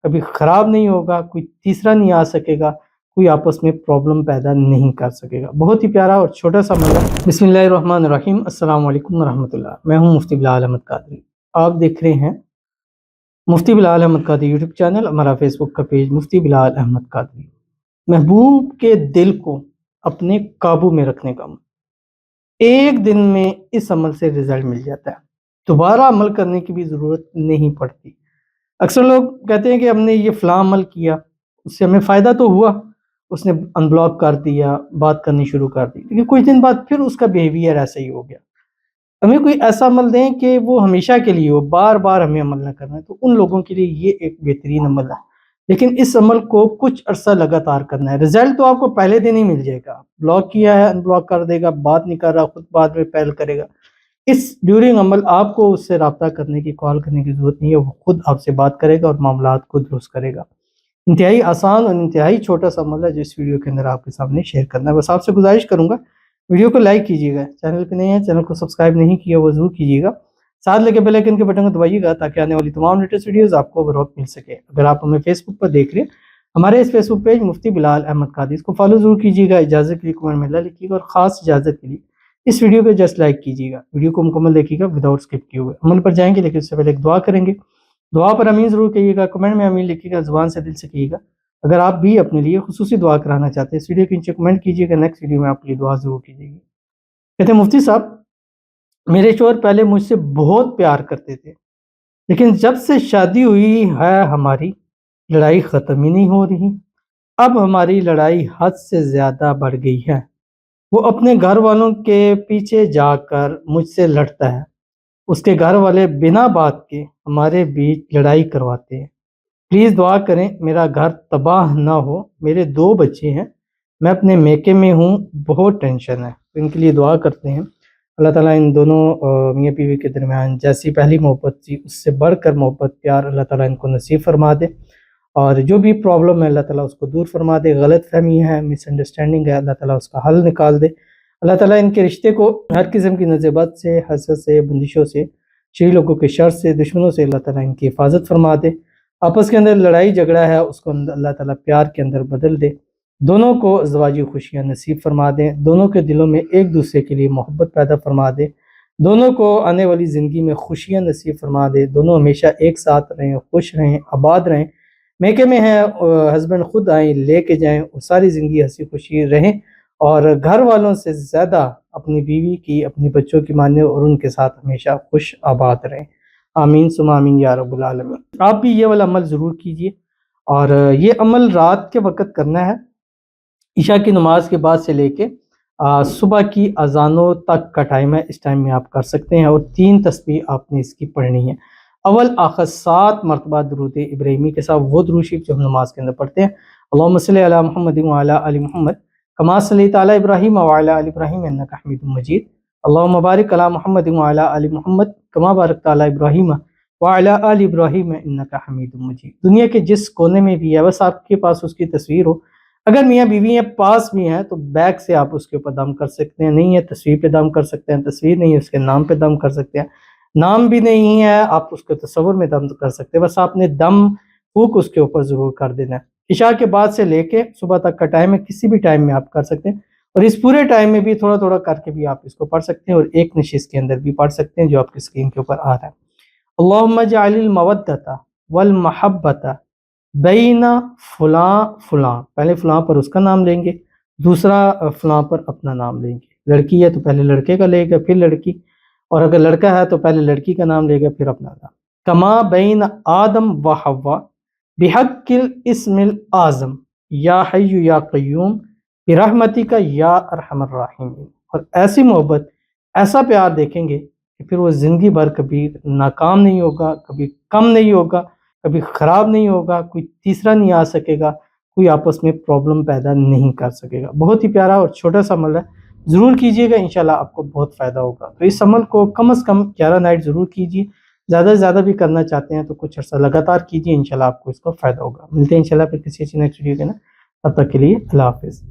کبھی خراب نہیں ہوگا، کوئی تیسرا نہیں آ سکے گا، کوئی آپس میں پرابلم پیدا نہیں کر سکے گا۔ بہت ہی پیارا اور چھوٹا سا عمل ہے۔ بسم اللہ الرحمن الرحیم۔ السلام علیکم ورحمۃ اللہ۔ میں ہوں مفتی بلال احمد قادری۔ آپ دیکھ رہے ہیں مفتی بلال احمد قادری یوٹیوب چینل، ہمارا فیس بک کا پیج مفتی بلال احمد قادری۔ محبوب کے دل کو اپنے قابو میں رکھنے کا عمل، ایک دن میں اس عمل سے رزلٹ مل جاتا ہے، دوبارہ عمل کرنے کی بھی ضرورت نہیں پڑتی۔ اکثر لوگ کہتے ہیں کہ ہم نے یہ فلاں عمل کیا، اس سے ہمیں فائدہ تو ہوا، اس نے ان بلاک کر دیا، بات کرنی شروع کر دی، لیکن کچھ دن بعد پھر اس کا بیہیویئر ایسا ہی ہو گیا۔ ہمیں کوئی ایسا عمل دیں کہ وہ ہمیشہ کے لیے ہو، بار بار ہمیں عمل نہ کرنا ہے، تو ان لوگوں کے لیے یہ ایک بہترین عمل ہے۔ لیکن اس عمل کو کچھ عرصہ لگاتار کرنا ہے، رزلٹ تو آپ کو پہلے دن ہی مل جائے گا۔ بلاک کیا ہے، ان بلاک کر دے گا، بات نہیں کر رہا، خود بعد میں پہل کرے گا۔ اس ڈیورنگ عمل آپ کو اس سے رابطہ کرنے کی، کال کرنے کی ضرورت نہیں ہے، وہ خود آپ سے بات کرے گا اور معاملات کو درست کرے گا۔ انتہائی آسان اور انتہائی چھوٹا سا عمل ہے جو اس ویڈیو کے اندر آپ کے سامنے شیئر کرنا ہے۔ بس آپ سے گزارش کروں گا ویڈیو کو لائک کیجیے گا، چینل پہ نہیں ہے چینل کو سبسکرائب نہیں کیا وہ ضرور کیجیے گا، ساتھ لگے بیل آئیکن کے بٹن کو دبائیے گا تاکہ آنے والی تمام لیٹسٹ ویڈیوز آپ کو بروقت مل سکے۔ اگر آپ ہمیں فیس بک پر دیکھ رہے ہیں، ہمارے اس فیس بک پیج مفتی بلال احمد قادری، اس کو فالو ضرور کیجیے گا۔ اجازت کے لیے کمنٹ میں اللہ لکھیے گا، اور خاص اجازت کے لیے اس ویڈیو کو جسٹ لائک کیجیے گا۔ ویڈیو کو مکمل دیکھیے گا وداؤٹ اسکپ کیے ہوئے۔ عمل پر جائیں گے لیکن اس سے پہلے ایک دعا کریں گے۔ دعا پر امین ضرور کہیے گا، کمنٹ میں امین لکھیے گا، زبان سے دل سے کہیے گا۔ اگر آپ بھی اپنے لیے خصوصی دعا کرانا چاہتے ہیں، اس ویڈیو کے نیچے کمنٹ کیجیے گا، نیکسٹ ویڈیو میں آپ کے لیے دعا ضرور کیجیے گی۔ کہتے ہیں مفتی صاحب، میرے شوہر پہلے مجھ سے بہت پیار کرتے تھے، لیکن جب سے شادی ہوئی ہے ہماری لڑائی ختم ہی نہیں ہو رہی۔ اب ہماری لڑائی حد سے زیادہ بڑھ گئی ہے۔ وہ اپنے گھر والوں کے پیچھے جا کر مجھ سے لڑتا ہے، اس کے گھر والے بنا بات کے ہمارے بیچ لڑائی کرواتے ہیں۔ پلیز دعا کریں میرا گھر تباہ نہ ہو، میرے 2 بچے ہیں، میں اپنے میکے میں ہوں، بہت ٹینشن ہے۔ ان کے لیے دعا کرتے ہیں اللہ تعالیٰ ان دونوں میاں بیوی کے درمیان جیسی پہلی محبت تھی اس سے بڑھ کر محبت، پیار اللہ تعالیٰ ان کو نصیب فرما دے، اور جو بھی پرابلم ہے اللہ تعالیٰ اس کو دور فرما دے، غلط فہمی ہے، مس انڈرسٹینڈنگ ہے، اللہ تعالیٰ اس کا حل نکال دے۔ اللہ تعالیٰ ان کے رشتے کو ہر قسم کی نظر بد سے، حسد سے، بندشوں سے، شری لوگوں کے شر سے، دشمنوں سے اللہ تعالیٰ ان کی حفاظت فرما دے۔ آپس کے اندر لڑائی جھگڑا ہے اس کو اللہ تعالیٰ پیار کے اندر بدل دے، دونوں کو ازدواجی خوشیاں نصیب فرما دیں، دونوں کے دلوں میں ایک دوسرے کے لیے محبت پیدا فرما دے، دونوں کو آنے والی زندگی میں خوشیاں نصیب فرما دے، دونوں ہمیشہ ایک ساتھ رہیں، خوش رہیں، آباد رہیں۔ میکے میں ہیں، ہسبینڈ خود آئیں لے کے جائیں، اور ساری زندگی ہنسی خوشی رہیں، اور گھر والوں سے زیادہ اپنی بیوی کی، اپنی بچوں کی مانیں، اور ان کے ساتھ ہمیشہ خوش آباد رہیں۔ آمین ثم آمین یا رب العالمین۔ آپ بھی یہ والا عمل ضرور کیجئے، اور یہ عمل رات کے وقت کرنا ہے، عشاء کی نماز کے بعد سے لے کے صبح کی اذانوں تک کا ٹائم ہے، اس ٹائم میں آپ کر سکتے ہیں، اور 3 تسبیح آپ نے اس کی پڑھنی ہے۔ اول آخر 7 مرتبہ درود ابراہیمی کے ساتھ وہ درود شریف جو ہم نماز کے اندر پڑھتے ہیں، اللہم صلی علی محمد وعلی آل محمد کما صلیت علی ابراہیم وعلی آل ابراہیم انک حمید مجید، اللہم بارک علی محمد وعلی آل محمد کما بارکت علی ابراہیم وعلی آل ابراہیم انک حمید مجید۔ دنیا کے جس کونے میں بھی ہے، بس آپ کے پاس اس کی تصویر ہو، اگر میاں بیوی ہیں پاس بھی ہیں تو بیک سے آپ اس کے اوپر دم کر سکتے ہیں، نہیں ہے تصویر پہ دم کر سکتے ہیں، تصویر نہیں ہے اس کے نام پہ دم کر سکتے ہیں، نام بھی نہیں ہے آپ اس کے تصور میں دم کر سکتے ہیں، بس آپ نے دم پھونک اس کے اوپر ضرور کر دینا ہے۔ عشاء کے بعد سے لے کے صبح تک کا ٹائم ہے، کسی بھی ٹائم میں آپ کر سکتے ہیں، اور اس پورے ٹائم میں بھی تھوڑا تھوڑا کر کے بھی آپ اس کو پڑھ سکتے ہیں، اور ایک نشست کے اندر بھی پڑھ سکتے ہیں جو آپ کی اسکرین کے اوپر آ رہا ہے۔ اللہم اجعل المودۃ والمحبۃ بین فلاں فلاں، پہلے فلاں پر اس کا نام لیں گے، دوسرا فلاں پر اپنا نام لیں گے، لڑکی ہے تو پہلے لڑکے کا لے گا پھر لڑکی، اور اگر لڑکا ہے تو پہلے لڑکی کا نام لے گا پھر اپنا نام۔ کما بین آدم و حوا بحق الاسم الاعظم یا حی یا قیوم برحمتک یا ارحم الراحمین، اور ایسی محبت، ایسا پیار دیکھیں گے کہ پھر وہ زندگی بھر کبھی ناکام نہیں ہوگا، کبھی کم نہیں ہوگا، کبھی خراب نہیں ہوگا، کوئی تیسرا نہیں آ سکے گا، کوئی آپس میں پرابلم پیدا نہیں کر سکے گا۔ بہت ہی پیارا اور چھوٹا سا عمل ہے، ضرور کیجئے گا، انشاءاللہ آپ کو بہت فائدہ ہوگا۔ تو اس عمل کو کم از کم 11 نائٹ ضرور کیجئے، زیادہ سے زیادہ بھی کرنا چاہتے ہیں تو کچھ عرصہ لگاتار کیجئے، انشاءاللہ آپ کو اس کو فائدہ ہوگا۔ ملتے ہیں انشاءاللہ پھر کسی اچھی نیکسٹ ویڈیو کے نا، تب تک کے لیے اللہ حافظ۔